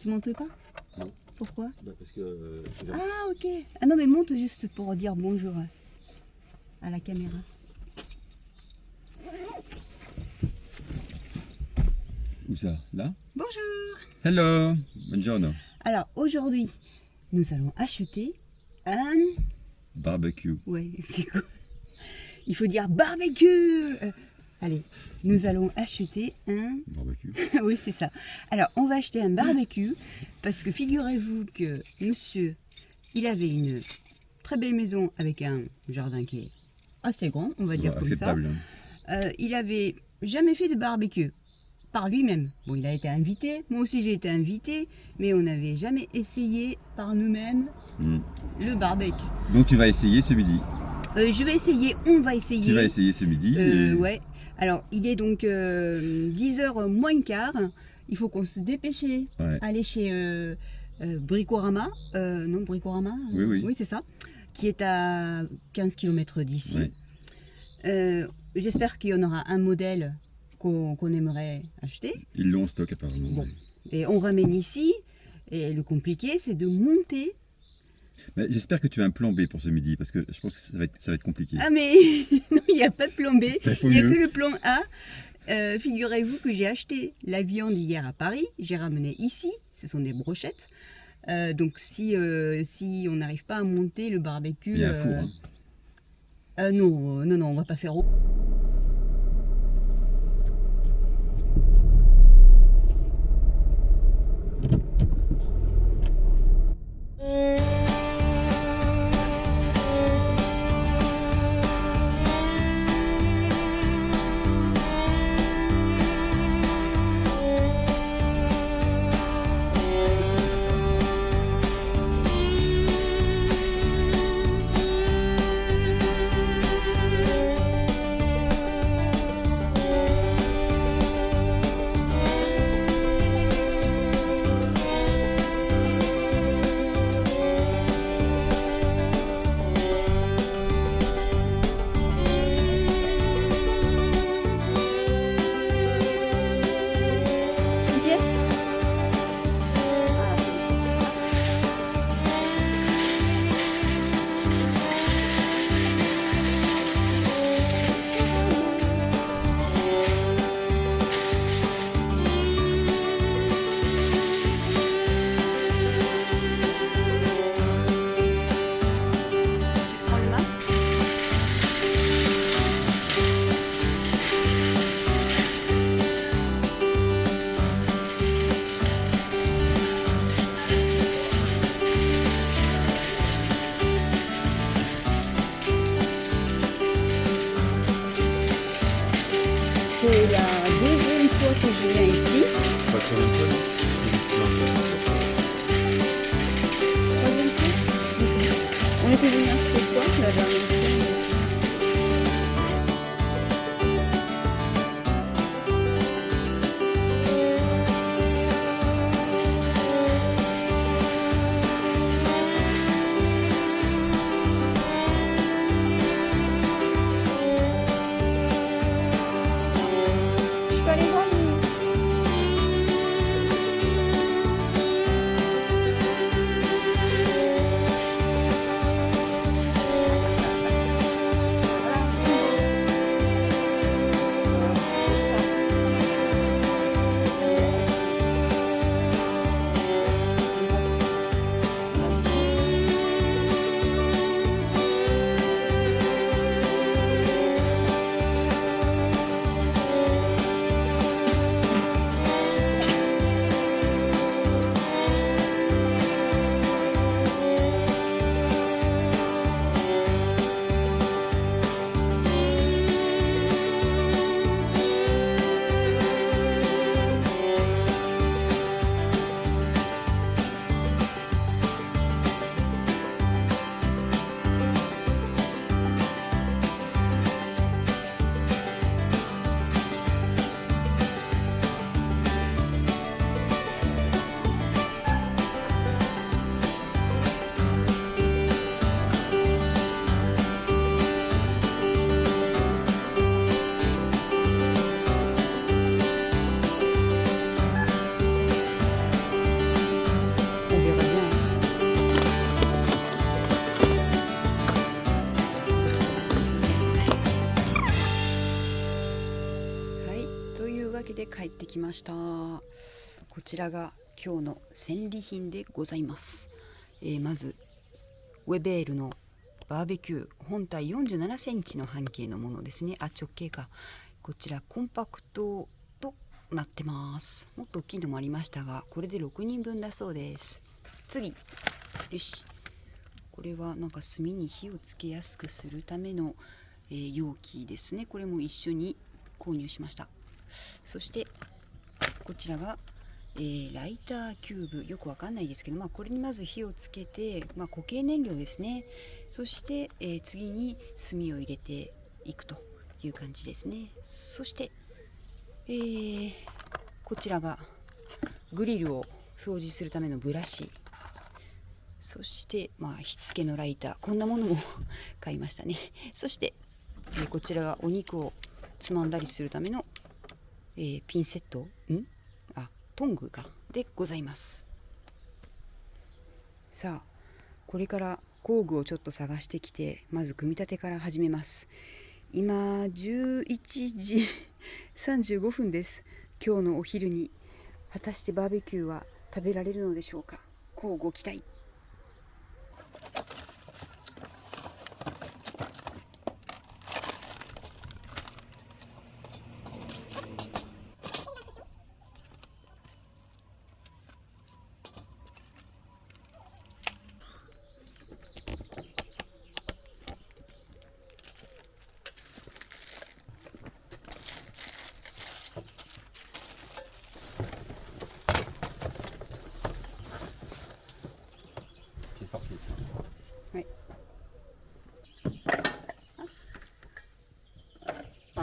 Tu montes pas? Non. Pourquoi? Bah parce que... Ah ok. Ah non mais monte juste pour dire bonjour à la caméra. Où ça? Là? Bonjour. Hello! Buongiorno. Alors aujourd'hui, nous allons acheter un... Barbecue. Ouais, c'est quoi? Il faut dire barbecue. Allez, nous allons acheter un... Barbecue. Oui, c'est ça. Alors, on va acheter un barbecue parce que figurez-vous que monsieur, il avait une très belle maison avec un jardin qui est assez grand, on va dire comme ça. Acceptable. Il avait jamais fait de barbecue par lui-même. Bon, il a été invité, moi aussi j'ai été invité, mais on n'avait jamais essayé par nous-mêmes le barbecue. Donc tu vas essayer ce midi. Je vais essayer, on va essayer. Tu vas essayer ce midi. Ouais. Alors, il est donc 10h moins le quart. Il faut qu'on se dépêche. Ouais. Aller chez Bricorama. Non, Bricorama. Oui, oui. Oui, c'est ça. Qui est à 15 km d'ici. Ouais. J'espère qu'il y en aura un modèle qu'on aimerait acheter. Ils l'ont en stock apparemment. Bon. Ouais. Et on ramène ici. Et le compliqué, c'est de monter. Mais j'espère que tu as un plan B pour ce midi parce que je pense que ça va être compliqué. Ah mais non, il n'y a pas de plan B, il n'y a que le plan A. Figurez-vous que j'ai acheté la viande hier à Paris, j'ai ramené ici, ce sont des brochettes. Donc si on n'arrive pas à monter le barbecue... Il y a un four. Hein. Non, on va pas faire... した。こちらが今日の戦利品でございます。まずウェベールのバーベキュー本体47センチの半径のものですね。直径か。こちらコンパクトとなってます。もっと大きいのもありましたが、これで6人分だそうです。次、よし、これはなんか炭に火をつけやすくするための、容器ですね。これも一緒に購入しました。そしてこちらが、ライターキューブ、よくわかんないですけど、これにまず火をつけて、固形燃料ですね。そして、次に炭を入れていくという感じですね。そして、こちらがグリルを掃除するためのブラシ、そして火付けのライター、こんなものも買いましたね。そして、こちらがお肉をつまんだりするための、ピンセットトングでございます。さあ、これから工具をちょっと探してきて、まず組み立てから始めます。今11時35分です。今日のお昼に果たしてバーベキューは食べられるのでしょうか。乞うご期待。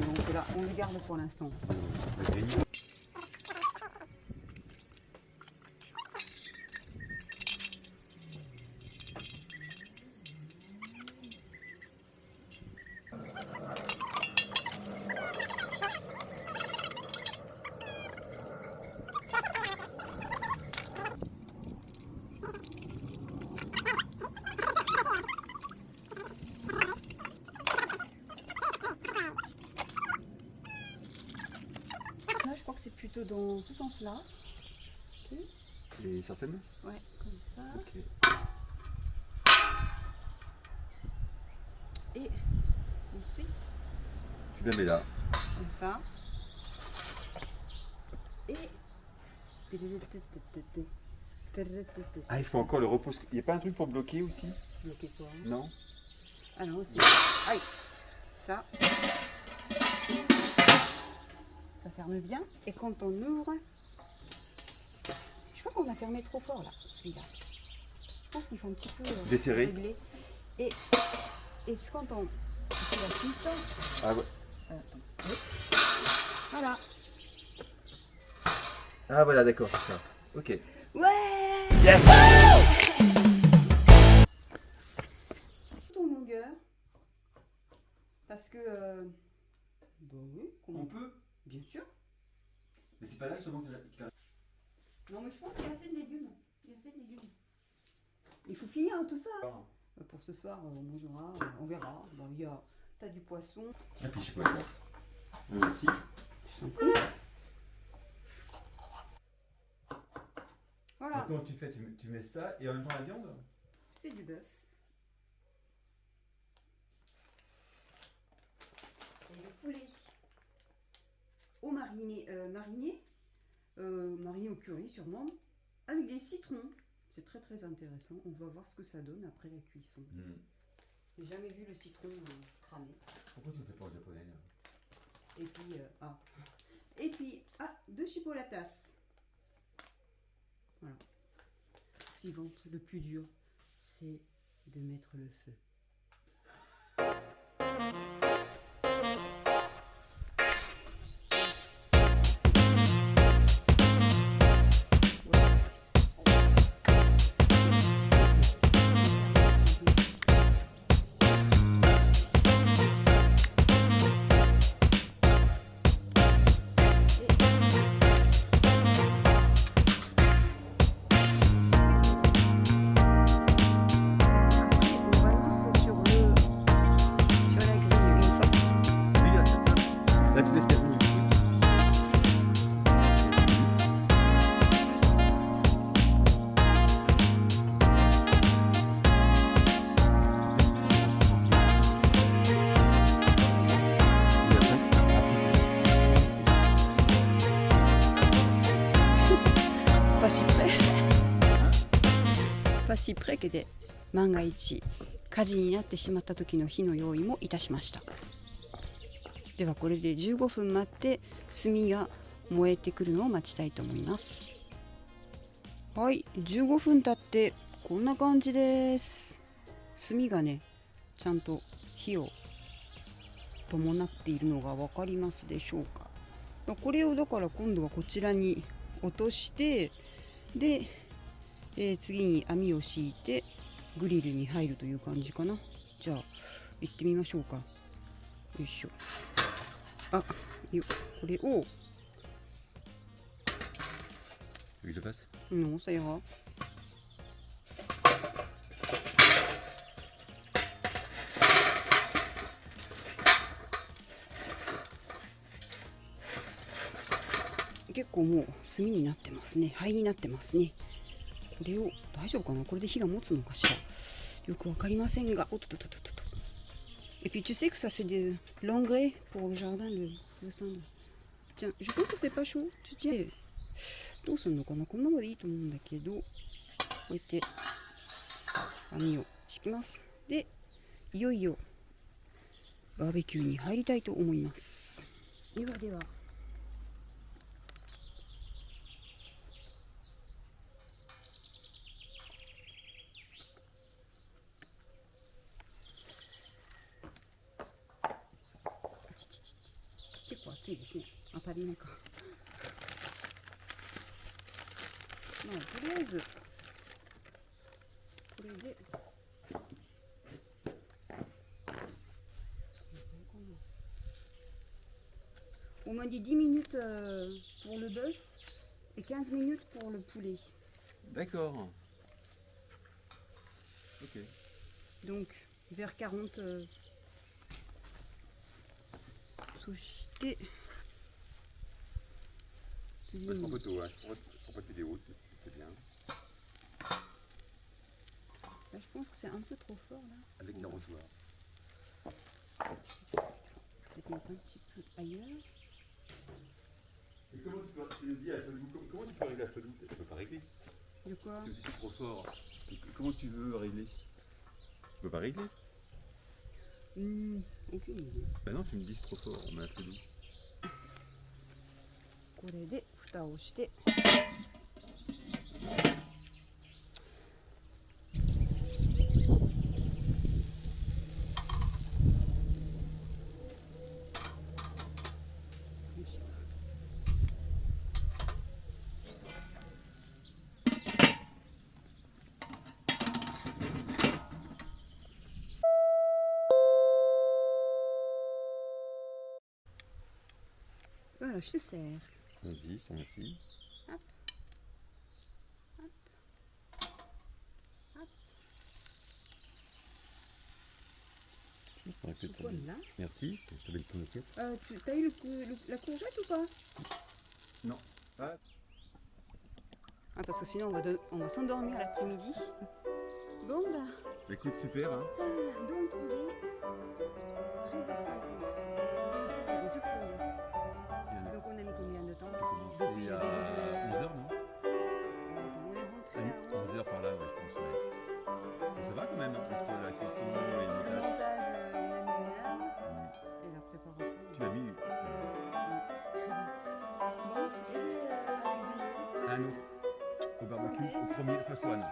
Donc là, on les garde pour l'instant. Je crois que c'est plutôt dans ce sens-là. Okay. Et certaines? Ouais, comme ça. Okay. Et ensuite, tu la mets là. Comme ça. Et... Ah, il faut encore le repos. Il n'y a pas un truc pour bloquer aussi? Bloquer quoi? Non? Ah non, c'est... Aïe! Ça. Ça ferme bien. Et quand on ouvre... Je crois qu'on a fermé trop fort là, celui-là. Je pense qu'il faut un petit peu desserrer. Régler. Et quand on fait la suite, ça... Ah ouais. Attends. Oui. Voilà. Ah voilà, d'accord, c'est ça. Ok. Ouais! Yes! Tout en longueur. Parce que... Bah oui. On peut? Bien sûr. Mais c'est pas là justement qu'il a... Non mais je pense qu'il y a assez de légumes. Il y a assez de légumes. Il faut finir tout ça. Pour ce soir, on mangera, on verra. Bon, il y a... T'as du poisson. Ah puis je sais pas la place. Merci. Je t'en prie. Voilà. Comment tu fais? Tu mets ça et en même temps la viande? C'est du bœuf. C'est le poulet. Au mariné, mariné au curry sûrement, avec des citrons. C'est très très intéressant. On va voir ce que ça donne après la cuisson. J'ai jamais vu le citron cramer. Pourquoi tu le fais pas en japonais là? Et puis, deux chipolatas. Voilà. Suivante, le plus dur, c'est de mettre le feu. パシプレケで万が一火事になってしまった時の火の用意もいたしました。ではこれで15分待って炭が燃えてくるのを待ちたいと思います。はい、15分経ってこんな感じです。炭がねちゃんと火を伴っているのが分かりますでしょうか。これをだから今度はこちらに落として、で、次に網を敷いてグリルに入るという感じかな。じゃあ行ってみましょうか。よいしょ。あ、これをNon, ça ira.結構もう炭になってますね。灰になってますね。これを大丈夫かな。これで火が持つのかしら。よくわかりませんが。おっとっとっとっとっと。Et puis tu sais que ça fait de l'engrais pour le jardin, le cendre. Tiens, je pense que c'est pas chaud. Tu tiens. どうするのかな。こんなのでいいと思うんだけど、こうやって網を敷きます。で、いよいよバーベキューに入りたいと思います。ではでは。結構暑いですね。当たりないか。まあ、とりあえずこれでon m'a dit 10 minutes pour le bœuf et 15 minutes pour le poulet. D'accord. Ok. Donc vers 40 そして次に En photo, hein. En photo vidéo, c'est bien. Là, je pense que c'est un peu trop fort là. Avec l'arrosoir. Peut-être mettre un petit peu ailleurs. Et comment tu nous dis à Fedou, comment tu peux régler à Fedou? Tu peux pas régler. De quoi? Si c'est trop fort, comment tu veux régler? Tu peux pas régler? Aucune idée. Bah non, tu me dis c'est trop fort, on met un Fedou. これで蓋をして。Voilà, je te sers. Vas-y, merci. Hop. Hop. Hop. C'est quoi là? Merci, je te donne ton assiette. Tu as eu la courgette ou pas? Non. Ah. Ah, parce que sinon on va s'endormir l'après-midi. Bon bah. Écoute, super, hein. Donc il est 13h50. Donc on a mis combien de temps? J'ai commencé à 11h, non? On est rentré à 11h par là, ouais, je pense, ouais. Mais ça va quand même, hein, entre la cuisson et le Le montage. montage, on a mis une heure. Et la préparation. Tu l'as mis Bon, et avec un autre au barbecue, au premier, first one.